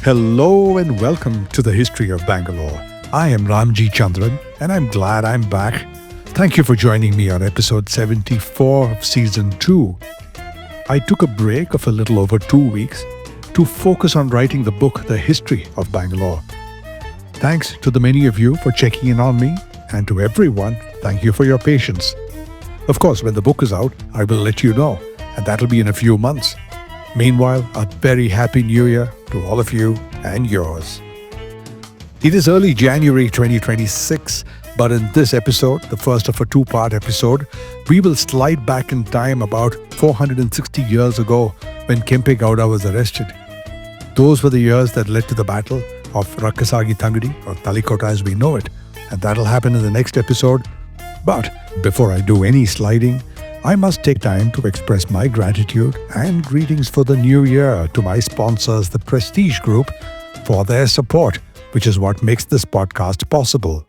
Hello and welcome to the history of Bangalore. I am Ramjee Chandran and I'm glad I'm back. Thank you for joining me on episode 74 of season 2. I took a break of a little over 2 weeks to focus on writing the book, The History of Bangalore. Thanks to the many of you for checking in on me, and to everyone, thank you for your patience. Of course, when the book is out, I will let you know, and that'll be in a few months. Meanwhile, a very happy new year to all of you and yours. It is early January 2026, but in this episode, the first of a two-part episode, we will slide back in time about 460 years ago when Kempe Gowda was arrested. Those were the years that led to the Battle of Rakkasagi-Tangadgi, or Talikota as we know it, and that'll happen in the next episode. But before I do any sliding, I must take time to express my gratitude and greetings for the new year to my sponsors, the Prestige Group, for their support, which is what makes this podcast possible.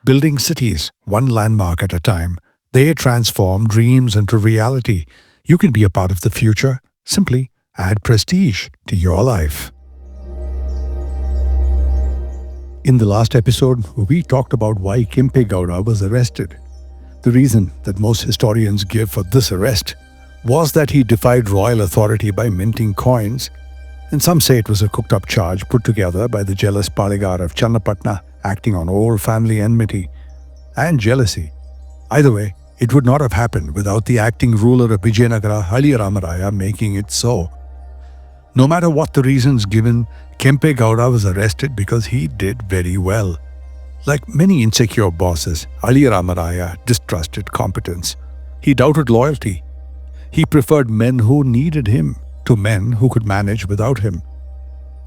Building cities, one landmark at a time, they transform dreams into reality. You can be a part of the future. Simply add prestige to your life. In the last episode, we talked about why Kempe Gowda was arrested. The reason that most historians give for this arrest was that he defied royal authority by minting coins, and some say it was a cooked-up charge put together by the jealous Paligar of Channapatna acting on old family enmity and jealousy. Either way, it would not have happened without the acting ruler of Vijayanagara, Aliya Rama Raya, making it so. No matter what the reasons given, Kempe Gowda was arrested because he did very well. Like many insecure bosses, Aliya Rama Raya distrusted competence. He doubted loyalty. He preferred men who needed him to men who could manage without him.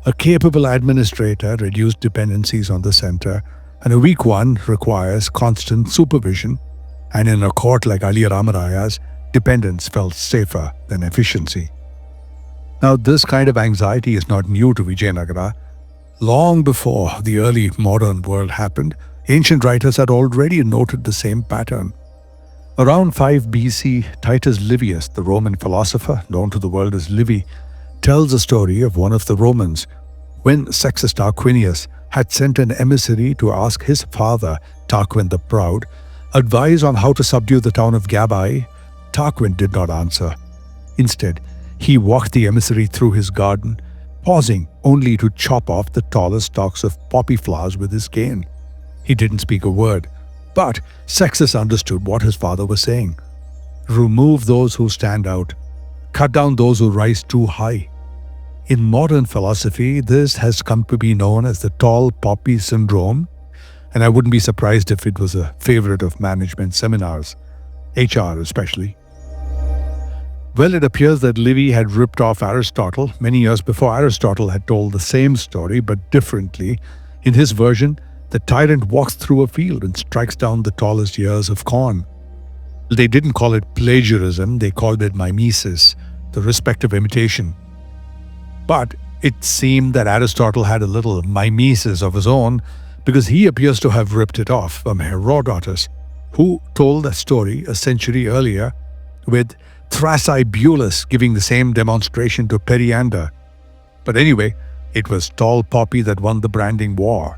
A capable administrator reduced dependencies on the center, and a weak one requires constant supervision, and in a court like Aliya Rama Raya's, dependence felt safer than efficiency. Now, this kind of anxiety is not new to Vijayanagara. Long before the early modern world happened, ancient writers had already noted the same pattern. Around 5 BC, Titus Livius, the Roman philosopher known to the world as Livy, tells a story of one of the Romans when Sextus Tarquinius had sent an emissary to ask his father, Tarquin the Proud, advice on how to subdue the town of Gabii. Tarquin did not answer. Instead, he walked the emissary through his garden, pausing only to chop off the tallest stalks of poppy flowers with his cane. He didn't speak a word, but Sextus understood what his father was saying. Remove those who stand out. Cut down those who rise too high. In modern philosophy, this has come to be known as the tall poppy syndrome, and I wouldn't be surprised if it was a favorite of management seminars, HR especially. Well, it appears that Livy had ripped off Aristotle many years before Aristotle had told the same story, but differently. In his version, the tyrant walks through a field and strikes down the tallest ears of corn. They didn't call it plagiarism, they called it mimesis, the respect of imitation. But it seemed that Aristotle had a little mimesis of his own, because he appears to have ripped it off from Herodotus, who told that story a century earlier, with Thrasybulus giving the same demonstration to Periander. But anyway, it was tall poppy that won the branding war.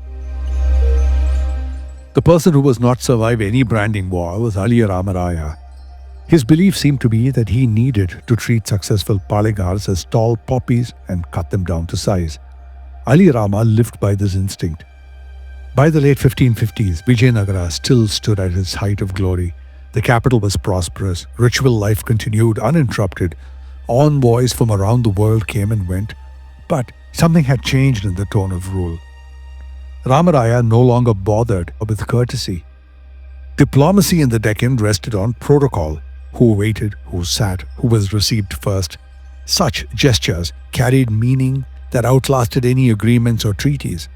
The person who was not survive any branding war was Aliya Rama Raya. His belief seemed to be that he needed to treat successful Paligars as tall poppies and cut them down to size. Aliya Rama lived by this instinct. By the late 1550s, Vijayanagara still stood at its height of glory. The capital was prosperous, ritual life continued uninterrupted, envoys from around the world came and went, but something had changed in the tone of rule. Rama Raya no longer bothered with courtesy. Diplomacy in the Deccan rested on protocol: who waited, who sat, who was received first. Such gestures carried meaning that outlasted any agreements or treaties.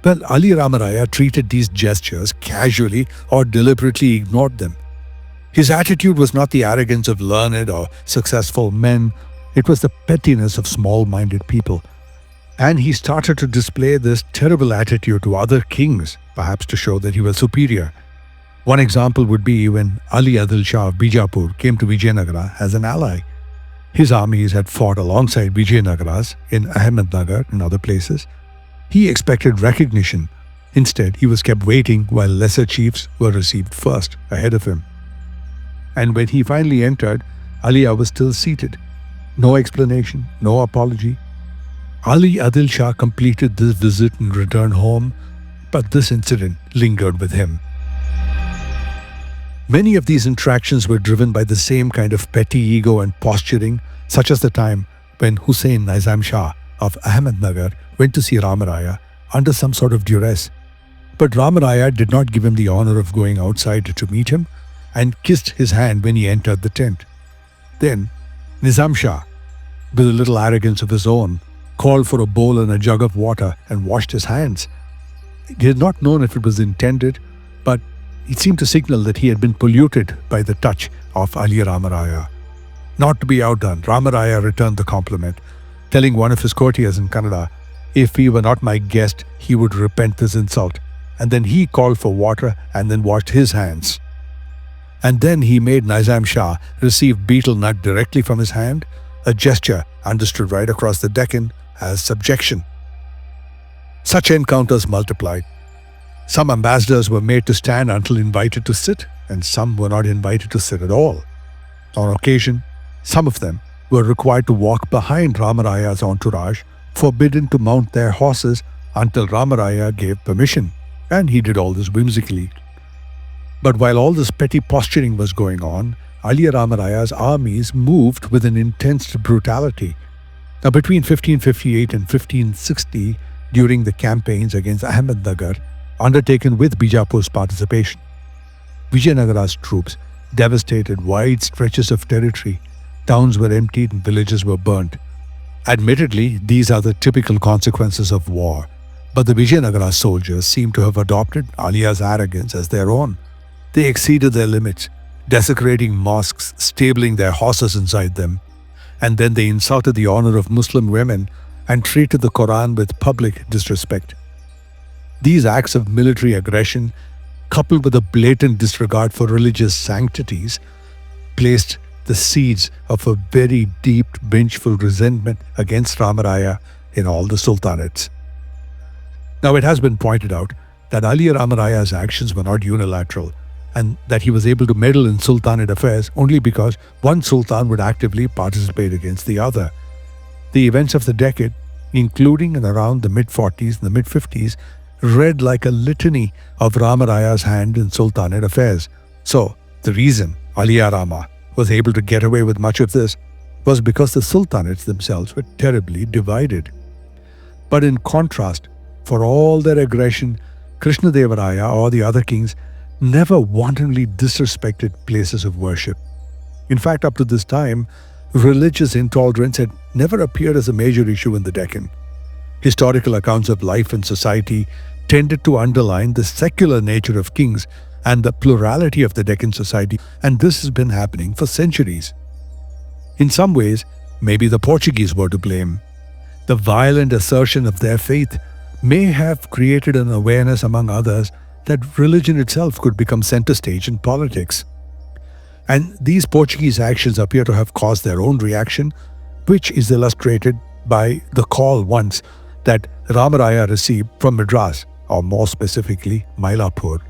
Well, Aliya Rama Raya treated these gestures casually or deliberately ignored them. His attitude was not the arrogance of learned or successful men, it was the pettiness of small-minded people. And he started to display this terrible attitude to other kings, perhaps to show that he was superior. One example would be when Ali Adil Shah of Bijapur came to Vijayanagara as an ally. His armies had fought alongside Vijayanagaras in Ahmadnagar and other places. He expected recognition. Instead, he was kept waiting while lesser chiefs were received first, ahead of him. And when he finally entered, Aliya was still seated. No explanation, no apology. Ali Adil Shah completed this visit and returned home, but this incident lingered with him. Many of these interactions were driven by the same kind of petty ego and posturing, such as the time when Hussain Nizam Shah of Ahmadnagar went to see Rama Raya under some sort of duress. But Rama Raya did not give him the honor of going outside to meet him and kissed his hand when he entered the tent. Then Nizam Shah, with a little arrogance of his own, called for a bowl and a jug of water and washed his hands. He had not known if it was intended, but it seemed to signal that he had been polluted by the touch of Aliya Rama Raya. Not to be outdone, Rama Raya returned the compliment, telling one of his courtiers in Kannada, if he were not my guest, he would repent this insult. And then he called for water and then washed his hands. And then he made Nizam Shah receive betel nut directly from his hand, a gesture understood right across the Deccan as subjection. Such encounters multiplied. Some ambassadors were made to stand until invited to sit, and some were not invited to sit at all. On occasion, some of them were required to walk behind Rama Raya's entourage, forbidden to mount their horses until Rama Raya gave permission, and he did all this whimsically. But while all this petty posturing was going on, Aliya Rama Raya's armies moved with an intense brutality. Now, between 1558 and 1560, during the campaigns against Ahmadnagar, undertaken with Bijapur's participation, Vijayanagara's troops devastated wide stretches of territory. Towns were emptied and villages were burnt. Admittedly, these are the typical consequences of war, but the Vijayanagara soldiers seem to have adopted Aliya's arrogance as their own. They exceeded their limits, desecrating mosques, stabling their horses inside them, and then they insulted the honor of Muslim women and treated the Quran with public disrespect. These acts of military aggression, coupled with a blatant disregard for religious sanctities, placed the seeds of a very deep, vengeful resentment against Rama Raya in all the sultanates. Now, it has been pointed out that Aliya Rama Raya's actions were not unilateral, and that he was able to meddle in sultanate affairs only because one sultan would actively participate against the other. The events of the decade, including and around the mid-40s and the mid-50s, read like a litany of Rama Raya's hand in sultanate affairs. So, the reason Aliya Rama was able to get away with much of this was because the sultanates themselves were terribly divided. But in contrast, for all their aggression, Krishnadeva Raya or the other kings never wantonly disrespected places of worship. In fact, up to this time, religious intolerance had never appeared as a major issue in the Deccan. Historical accounts of life and society tended to underline the secular nature of kings and the plurality of the Deccan society, and this has been happening for centuries. In some ways, maybe the Portuguese were to blame. The violent assertion of their faith may have created an awareness among others that religion itself could become center stage in politics. And these Portuguese actions appear to have caused their own reaction, which is illustrated by the call once that Rama Raya received from Madras, or more specifically, Mylapore.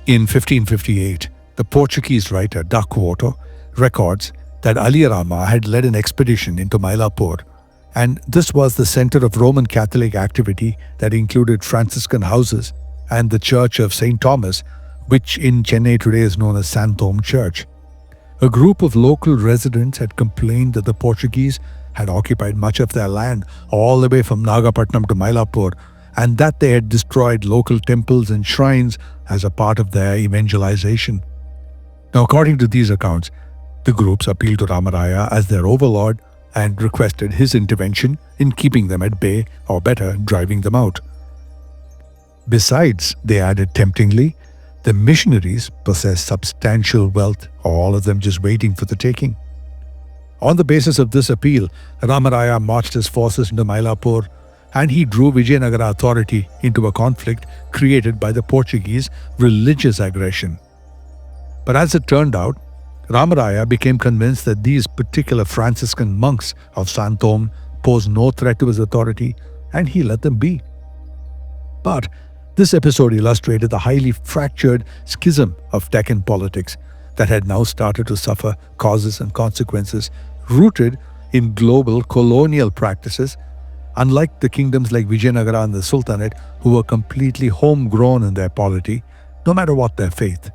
In 1558, the Portuguese writer Duckwater records that Aliya Rama had led an expedition into Mylapore, and this was the center of Roman Catholic activity that included Franciscan houses and the Church of St. Thomas, which in Chennai today is known as Santom Church. A group of local residents had complained that the Portuguese had occupied much of their land all the way from Nagapattinam to Mylapore, and that they had destroyed local temples and shrines as a part of their evangelization. Now, according to these accounts, the groups appealed to Rama Raya as their overlord and requested his intervention in keeping them at bay, or better, driving them out. Besides, they added temptingly, the missionaries possessed substantial wealth, all of them just waiting for the taking. On the basis of this appeal, Rama Raya marched his forces into Mylapore, and he drew Vijayanagara authority into a conflict created by the Portuguese religious aggression. But as it turned out, Rama Raya became convinced that these particular Franciscan monks of Santom posed no threat to his authority, and he let them be. But this episode illustrated the highly fractured schism of Deccan politics that had now started to suffer causes and consequences rooted in global colonial practices, unlike the kingdoms like Vijayanagara and the Sultanate, who were completely homegrown in their polity, no matter what their faith.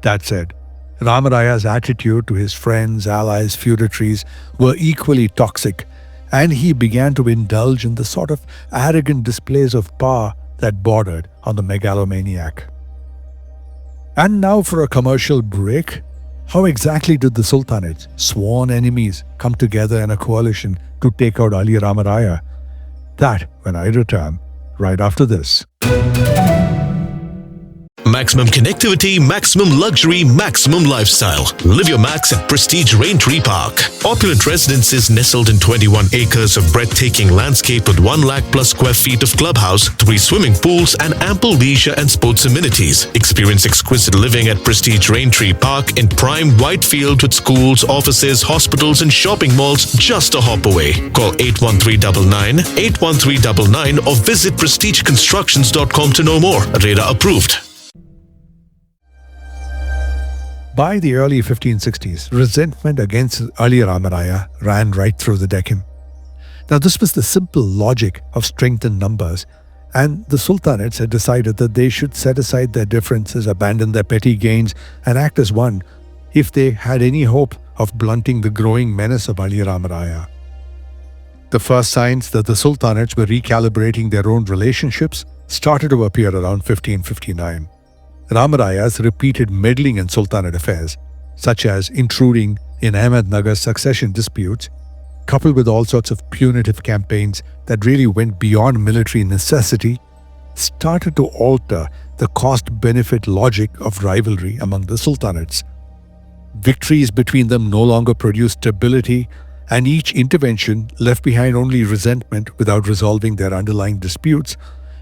That said, Rama Raya's attitude to his friends, allies, feudatories were equally toxic, and he began to indulge in the sort of arrogant displays of power that bordered on the megalomaniac. And now for a commercial break. How exactly did the Sultanates, sworn enemies, come together in a coalition to take out Aliya Rama Raya? That when I return, right after this. Maximum connectivity, maximum luxury, maximum lifestyle. Live your max at Prestige Raintree Park. Opulent residences nestled in 21 acres of breathtaking landscape with 1 lakh plus square feet of clubhouse, 3 swimming pools, and ample leisure and sports amenities. Experience exquisite living at Prestige Raintree Park in prime Whitefield with schools, offices, hospitals, and shopping malls just a hop away. Call 81399 or visit prestigeconstructions.com to know more. Radar approved. By the early 1560s, resentment against Aliya Rama Raya ran right through the Deccan. Now, this was the simple logic of strength in numbers, and the Sultanates had decided that they should set aside their differences, abandon their petty gains, and act as one if they had any hope of blunting the growing menace of Aliya Rama Raya. The first signs that the Sultanates were recalibrating their own relationships started to appear around 1559. Rama Raya's repeated meddling in Sultanate affairs, such as intruding in Ahmadnagar's succession disputes, coupled with all sorts of punitive campaigns that really went beyond military necessity, started to alter the cost-benefit logic of rivalry among the Sultanates. Victories between them no longer produced stability, and each intervention left behind only resentment without resolving their underlying disputes,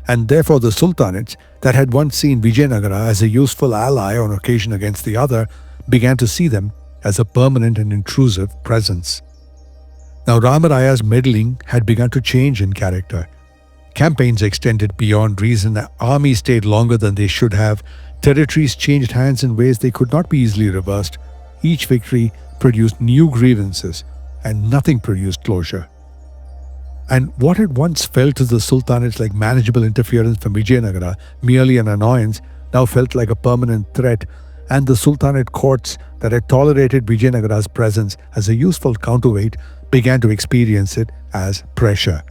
and therefore the Sultanates, that had once seen Vijayanagara as a useful ally on occasion against the other, began to see them as a permanent and intrusive presence. Now Rama Raya's meddling had begun to change in character. Campaigns extended beyond reason, armies stayed longer than they should have, territories changed hands in ways they could not be easily reversed. Each victory produced new grievances, and nothing produced closure. And what had once felt to the Sultanates like manageable interference from Vijayanagara, merely an annoyance, now felt like a permanent threat, and the Sultanate courts that had tolerated Vijayanagara's presence as a useful counterweight began to experience it as pressure.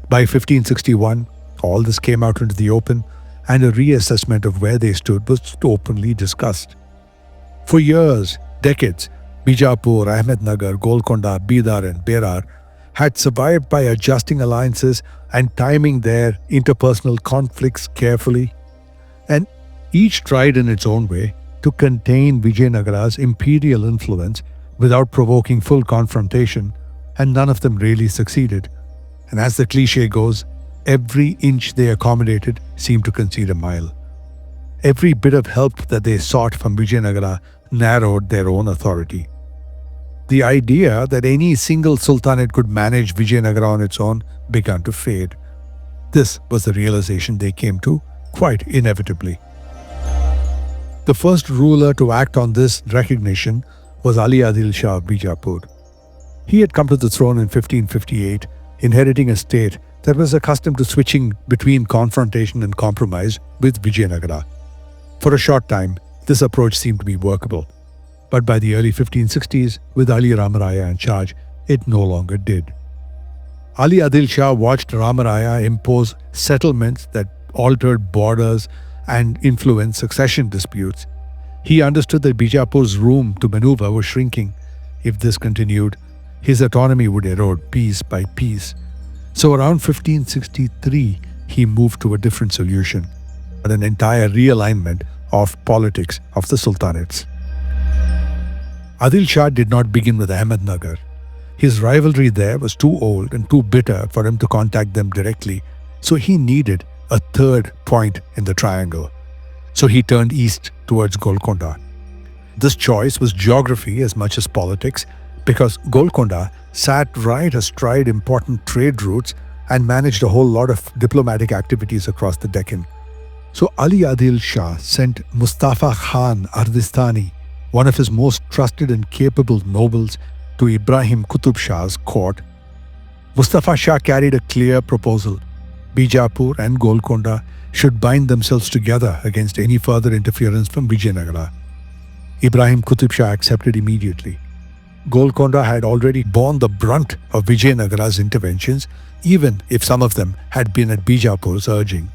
By 1561, all this came out into the open, and a reassessment of where they stood was openly discussed. For years, decades, Bijapur, Ahmadnagar, Golconda, Bidar and Berar had survived by adjusting alliances and timing their interpersonal conflicts carefully, and each tried in its own way to contain Vijayanagara's imperial influence without provoking full confrontation, and none of them really succeeded. And as the cliché goes, every inch they accommodated seemed to concede a mile. Every bit of help that they sought from Vijayanagara narrowed their own authority. The idea that any single sultanate could manage Vijayanagara on its own began to fade. This was the realization they came to, quite inevitably. The first ruler to act on this recognition was Ali Adil Shah of Bijapur. He had come to the throne in 1558, inheriting a state that was accustomed to switching between confrontation and compromise with Vijayanagara. For a short time, this approach seemed to be workable. But by the early 1560s, with Aliya Rama Raya in charge, it no longer did. Ali Adil Shah watched Rama Raya impose settlements that altered borders and influenced succession disputes. He understood that Bijapur's room to maneuver was shrinking. If this continued, his autonomy would erode piece by piece. So around 1563, he moved to a different solution, an entire realignment of politics of the sultanates. Adil Shah did not begin with Ahmadnagar. His rivalry there was too old and too bitter for him to contact them directly, so he needed a third point in the triangle. So he turned east towards Golconda. This choice was geography as much as politics, because Golconda sat right astride important trade routes and managed a whole lot of diplomatic activities across the Deccan. So Ali Adil Shah sent Mustafa Khan Ardistani, one of his most trusted and capable nobles, to Ibrahim Qutub Shah's court. Mustafa Shah carried a clear proposal. Bijapur and Golconda should bind themselves together against any further interference from Vijayanagara. Ibrahim Qutub Shah accepted immediately. Golconda had already borne the brunt of Vijayanagara's interventions, even if some of them had been at Bijapur's urging.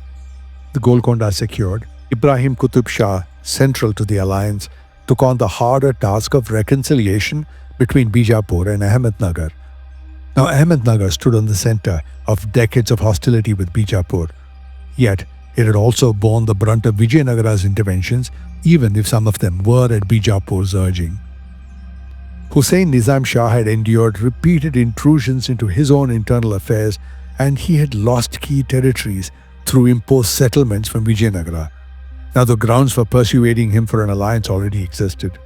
The Golconda secured, Ibrahim Qutub Shah, central to the alliance, took on the harder task of reconciliation between Bijapur and Ahmadnagar. Now Ahmadnagar stood on the center of decades of hostility with Bijapur, yet it had also borne the brunt of Vijayanagara's interventions, even if some of them were at Bijapur's urging. Hussain Nizam Shah had endured repeated intrusions into his own internal affairs, and he had lost key territories through imposed settlements from Vijayanagara. Now the grounds for persuading him for an alliance already existed.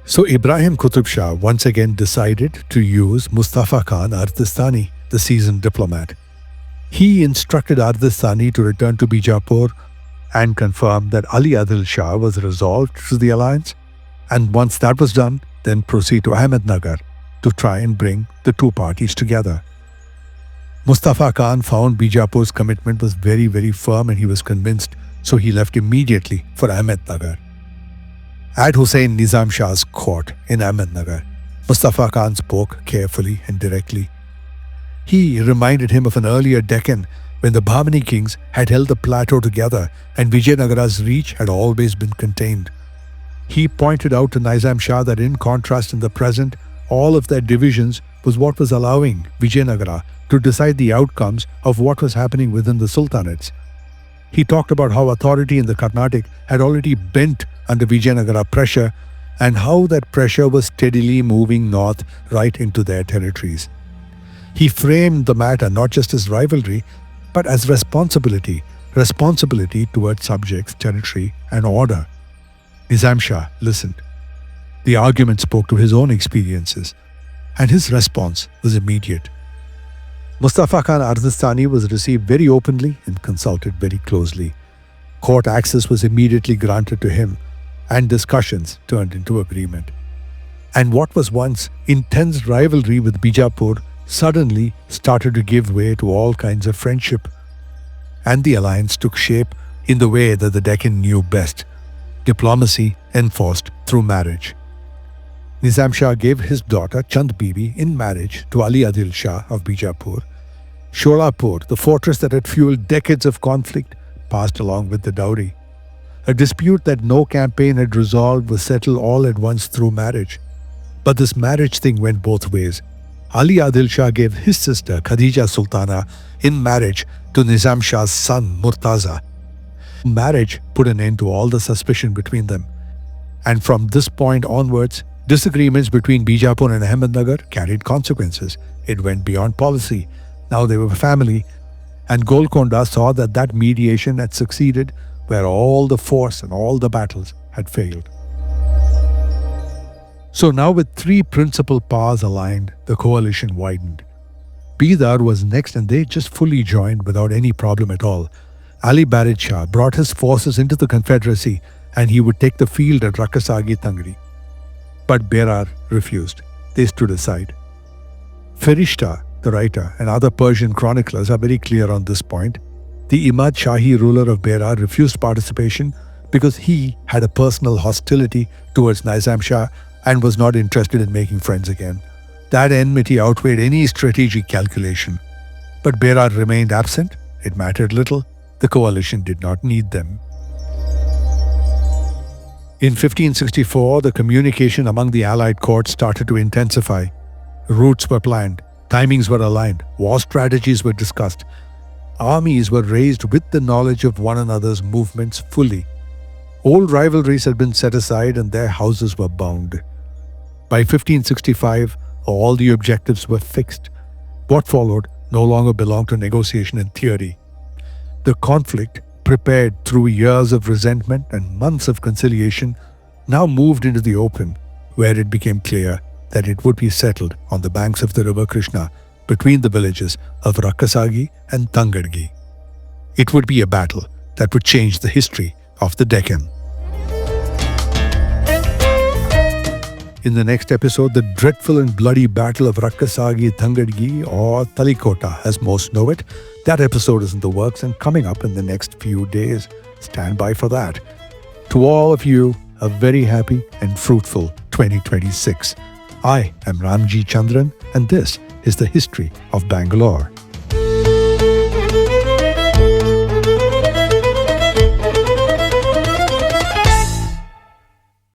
So Ibrahim Qutub Shah once again decided to use Mustafa Khan Ardistani, the seasoned diplomat. He instructed Ardistani to return to Bijapur and confirmed that Ali Adil Shah was resolved to the alliance, and once that was done, then proceed to Ahmadnagar to try and bring the two parties together. Mustafa Khan found Bijapur's commitment was very, very firm, and he was convinced, so he left immediately for Ahmadnagar. At Hussain Nizam Shah's court in Ahmadnagar, Mustafa Khan spoke carefully and directly. He reminded him of an earlier Deccan when the Bahmani kings had held the plateau together and Vijayanagara's reach had always been contained. He pointed out to Nizam Shah that in contrast in the present, all of their divisions was what was allowing Vijayanagara to decide the outcomes of what was happening within the Sultanates. He talked about how authority in the Carnatic had already bent under Vijayanagara pressure and how that pressure was steadily moving north right into their territories. He framed the matter not just as rivalry, but as responsibility towards subjects, territory, and order. Nizam Shah listened. The argument spoke to his own experiences, and his response was immediate. Mustafa Khan Ardistani was received very openly and consulted very closely. Court access was immediately granted to him, and discussions turned into agreement. And what was once intense rivalry with Bijapur suddenly started to give way to all kinds of friendship. And the alliance took shape in the way that the Deccan knew best: diplomacy enforced through marriage. Nizam Shah gave his daughter Chand Bibi in marriage to Ali Adil Shah of Bijapur. Sholapur, the fortress that had fueled decades of conflict, passed along with the dowry. A dispute that no campaign had resolved was settled all at once through marriage. But this marriage thing went both ways. Ali Adil Shah gave his sister Khadija Sultana in marriage to Nizam Shah's son Murtaza. Marriage put an end to all the suspicion between them. And from this point onwards, disagreements between Bijapur and Ahmadnagar carried consequences. It went beyond policy. Now they were family, and Golconda saw that that mediation had succeeded where all the force and all the battles had failed. So now with three principal powers aligned, the coalition widened. Bidar was next, and they just fully joined without any problem at all. Ali Barid Shah brought his forces into the Confederacy, and he would take the field at Rakkasagi-Tangadgi. But Berar refused. They stood aside. Ferishta, the writer, and other Persian chroniclers are very clear on this point. The Imad Shahi ruler of Berar refused participation because he had a personal hostility towards Nizam Shah and was not interested in making friends again. That enmity outweighed any strategic calculation. But Berar remained absent. It mattered little. The coalition did not need them. In 1564, the communication among the allied courts started to intensify. Routes were planned. Timings were aligned, war strategies were discussed. Armies were raised with the knowledge of one another's movements fully. Old rivalries had been set aside and their houses were bound. By 1565, all the objectives were fixed. What followed no longer belonged to negotiation in theory. The conflict, prepared through years of resentment and months of conciliation, now moved into the open, where it became clear that it would be settled on the banks of the river Krishna between the villages of Rakkasagi and Tangadgi. It would be a battle that would change the history of the Deccan. In the next episode, the dreadful and bloody Battle of Rakkasagi-Tangadgi, or Talikota as most know it. That episode is in the works and coming up in the next few days. Stand by for that. To all of you, a very happy and fruitful 2026. I am Ramjee Chandran, and this is the history of Bangalore.